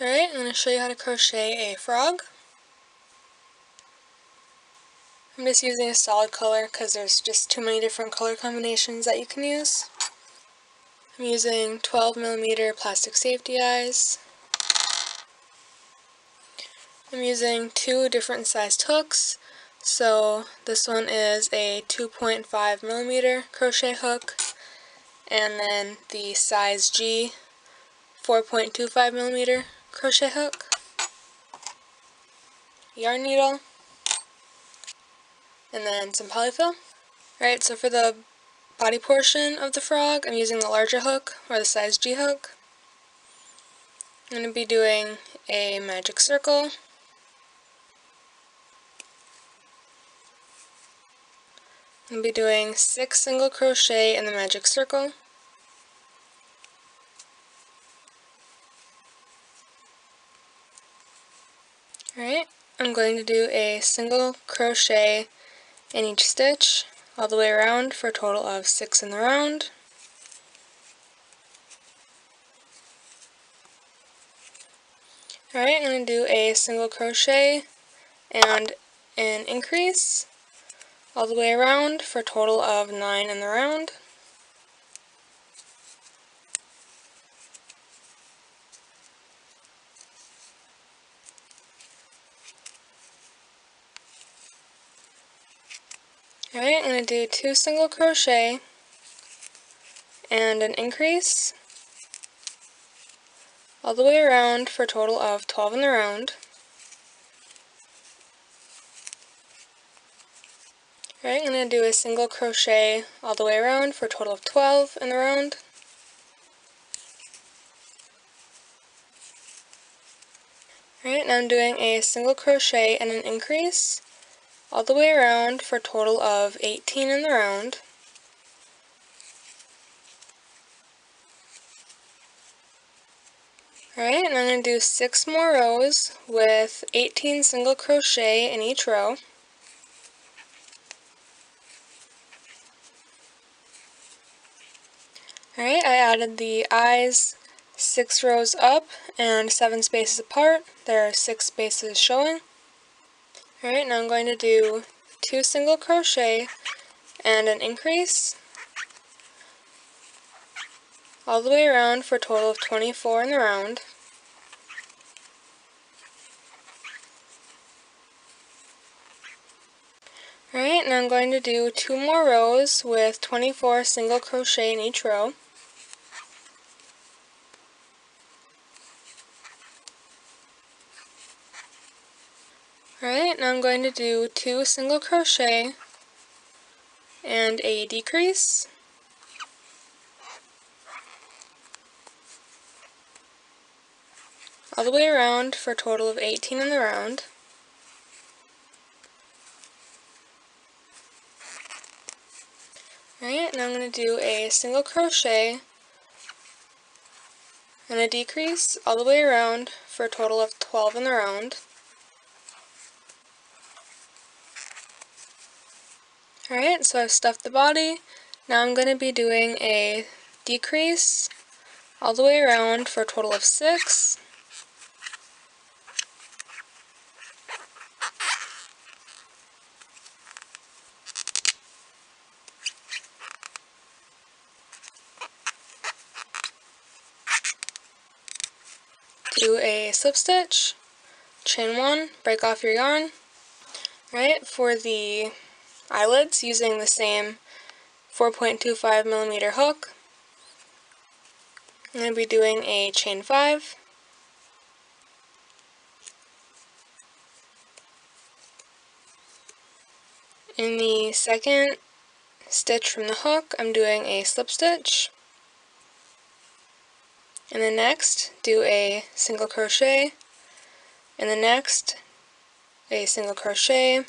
Alright, I'm going to show you how to crochet a frog. I'm just using a solid color because there's just too many different color combinations that you can use. I'm using 12mm plastic safety eyes. I'm using 2 different sized hooks. So this one is a 2.5mm crochet hook, and then the size G 4.25mm crochet hook, yarn needle, and then some polyfill. Alright, so for the body portion of the frog, I'm using the larger hook, or the size G hook. I'm going to be doing a magic circle. I'm going to be doing 6 single crochet in the magic circle. Alright, I'm going to do a single crochet in each stitch all the way around for a total of 6 in the round. Alright, I'm going to do a single crochet and an increase all the way around for a total of 9 in the round. Alright, I'm going to do 2 single crochet and an increase all the way around for a total of 12 in the round. Alright, I'm going to do a single crochet all the way around for a total of 12 in the round. Alright, now I'm doing a single crochet and an increase all the way around for a total of 18 in the round. Alright, and I'm going to do 6 more rows with 18 single crochet in each row. Alright, I added the eyes 6 rows up and 7 spaces apart. There are 6 spaces showing. Alright, now I'm going to do 2 single crochet and an increase all the way around for a total of 24 in the round. Alright, now I'm going to do 2 more rows with 24 single crochet in each row. Alright, now I'm going to do 2 single crochet and a decrease. All the way around for a total of 18 in the round. Alright, now I'm going to do a single crochet and a decrease all the way around for a total of 12 in the round. Alright, so I've stuffed the body. Now I'm going to be doing a decrease all the way around for a total of 6. Do a slip stitch, chain 1, break off your yarn. Right, for the eyelids, using the same 4.25mm hook, I'm going to be doing a chain 5. In the second stitch from the hook, I'm doing a slip stitch. In the next, do a single crochet. In the next, a single crochet.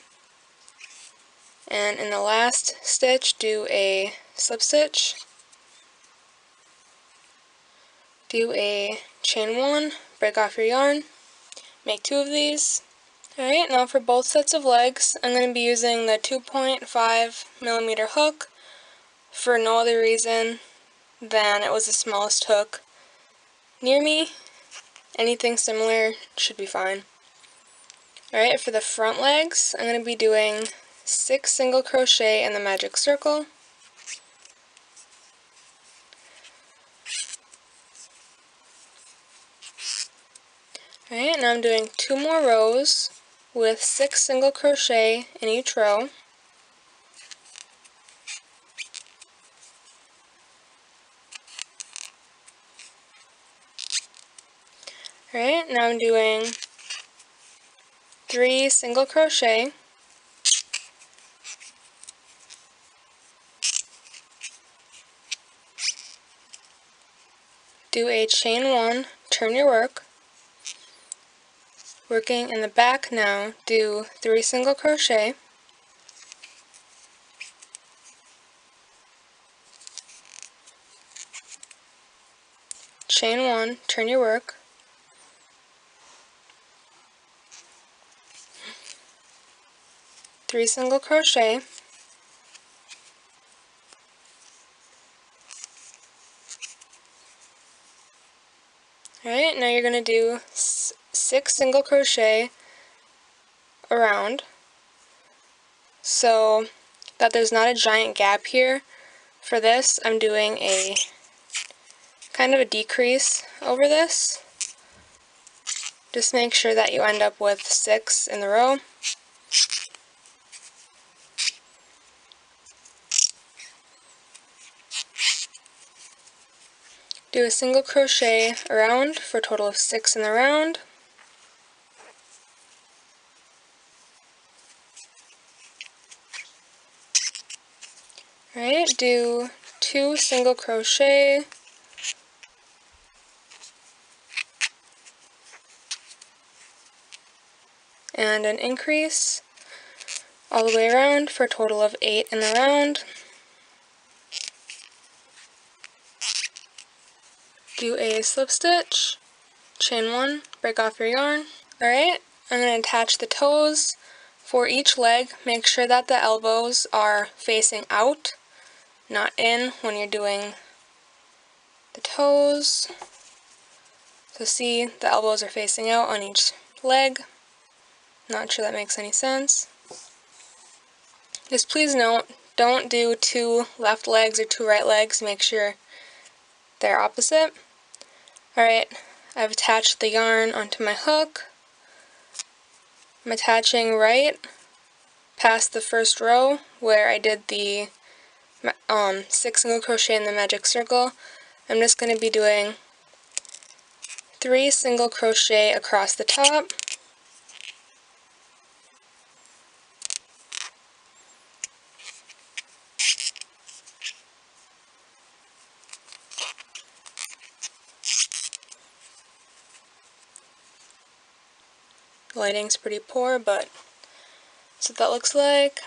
And in the last stitch, do a slip stitch. Do a chain 1, break off your yarn. Make 2 of these. Alright, now for both sets of legs, I'm going to be using the 2.5mm hook for no other reason than it was the smallest hook near me, anything similar should be fine. Alright, for the front legs, I'm going to be doing 6 single crochet in the magic circle. Alright, now I'm doing 2 more rows with 6 single crochet in each row. Alright, now I'm doing 3 single crochet, do a chain 1, turn your work. Working in the back now, do 3 single crochet, chain 1, turn your work, three single crochet, alright, now you're going to do 6 single crochet around so that there's not a giant gap here. For this, I'm doing a kind of a decrease over this. Just make sure that you end up with 6 in the row. Do a single crochet around for a total of 6 in the round. Alright, do 2 single crochet, and an increase all the way around for a total of 8 in the round. Do a slip stitch, chain 1, break off your yarn. Alright, I'm going to attach the toes for each leg. Make sure that the elbows are facing out, not in when you're doing the toes. So see, the elbows are facing out on each leg. Not sure that makes any sense. Just please note, don't do 2 left legs or 2 right legs. Make sure they're opposite. Alright, I've attached the yarn onto my hook. I'm attaching right past the first row where I did the 6 single crochet in the magic circle. I'm just going to be doing 3 single crochet across the top, the lighting's pretty poor, but that's what that looks like.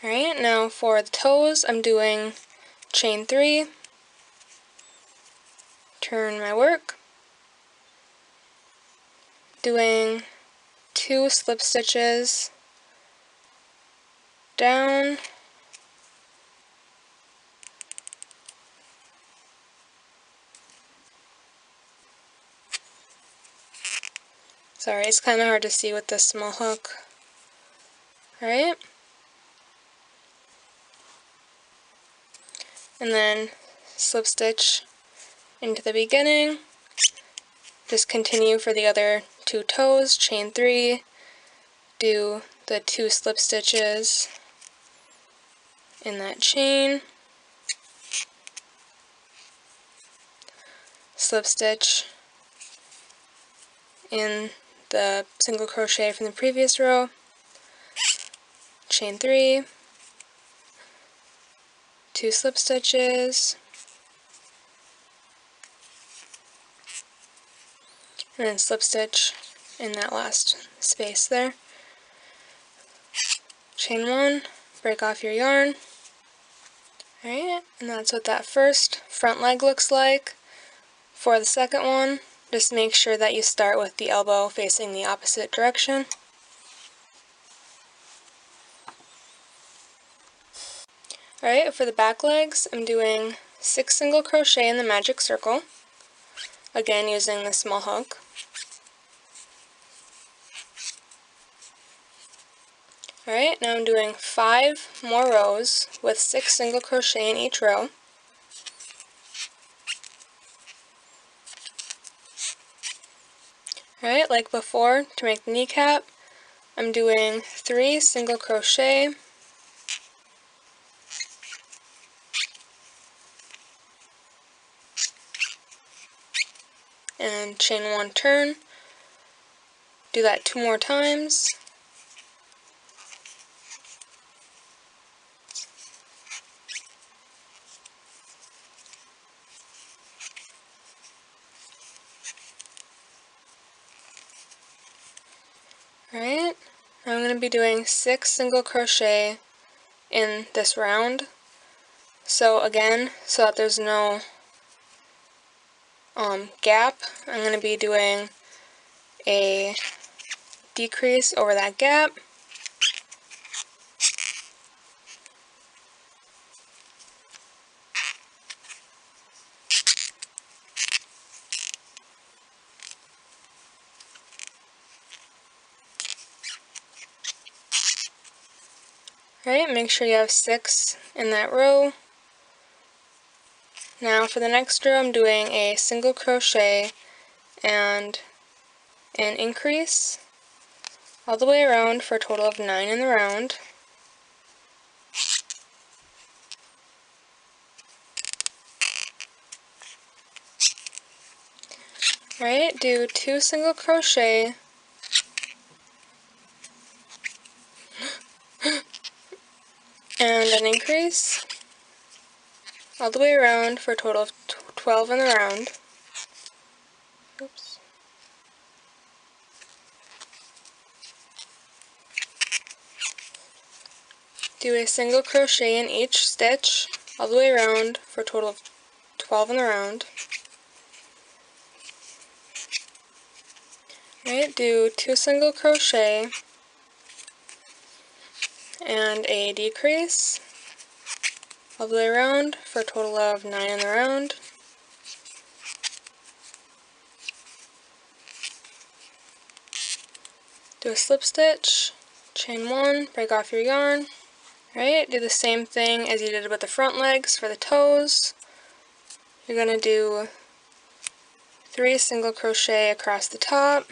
Alright, now for the toes, I'm doing chain 3, turn my work, doing 2 slip stitches down, sorry, it's kind of hard to see with this small hook. Alright, and then slip stitch into the beginning, just continue for the other 2 toes, chain 3, do the 2 slip stitches in that chain, slip stitch in the single crochet from the previous row, chain 3, 2 slip stitches, and then slip stitch in that last space there, chain 1, break off your yarn. Alright, and that's what that first front leg looks like. For the second one, just make sure that you start with the elbow facing the opposite direction. Alright, for the back legs, I'm doing 6 single crochet in the magic circle, again using the small hook. Alright, now I'm doing 5 more rows with 6 single crochet in each row. Alright, like before, to make the kneecap, I'm doing 3 single crochet, and chain 1 turn. Do that 2 more times. Alright, I'm going to be doing 6 single crochet in this round. So again, so that there's no gap, I'm going to be doing a decrease over that gap. Alright, make sure you have 6 in that row. Now for the next row I'm doing a single crochet and an increase all the way around for a total of 9 in the round. Alright, do 2 single crochet and an increase all the way around for a total of 12 in the round. Oops. Do a single crochet in each stitch all the way around for a total of 12 in the round. Alright, do 2 single crochet and a decrease all the way around for a total of 9 in the round. Do a slip stitch, chain 1, break off your yarn. Alright, do the same thing as you did with the front legs for the toes. You're going to do 3 single crochet across the top,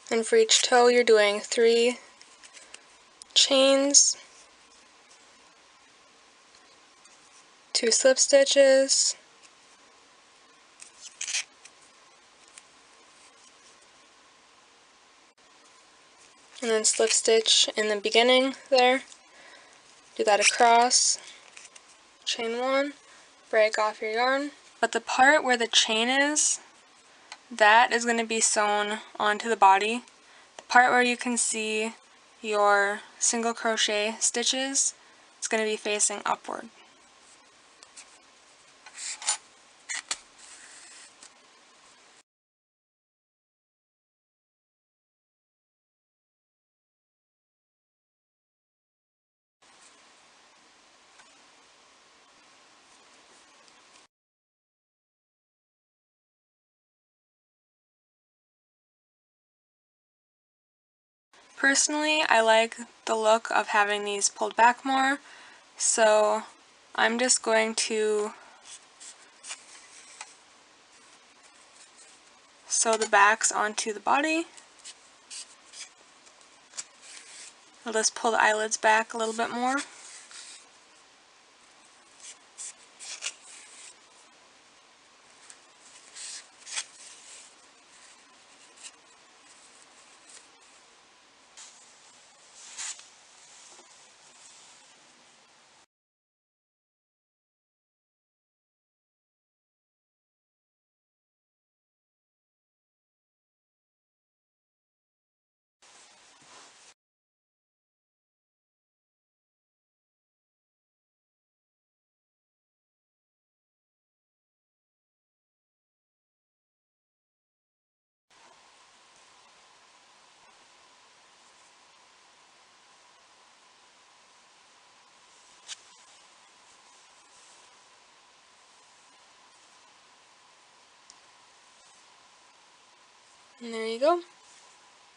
and for each toe you're doing 3 chains, 2 slip stitches, and then slip stitch in the beginning there. Do that across, chain 1, break off your yarn. But the part where the chain is, that is going to be sewn onto the body. The part where you can see your single crochet stitches, it's going to be facing upward. Personally, I like the look of having these pulled back more, so I'm just going to sew the backs onto the body. I'll just pull the eyelids back a little bit more. And there you go.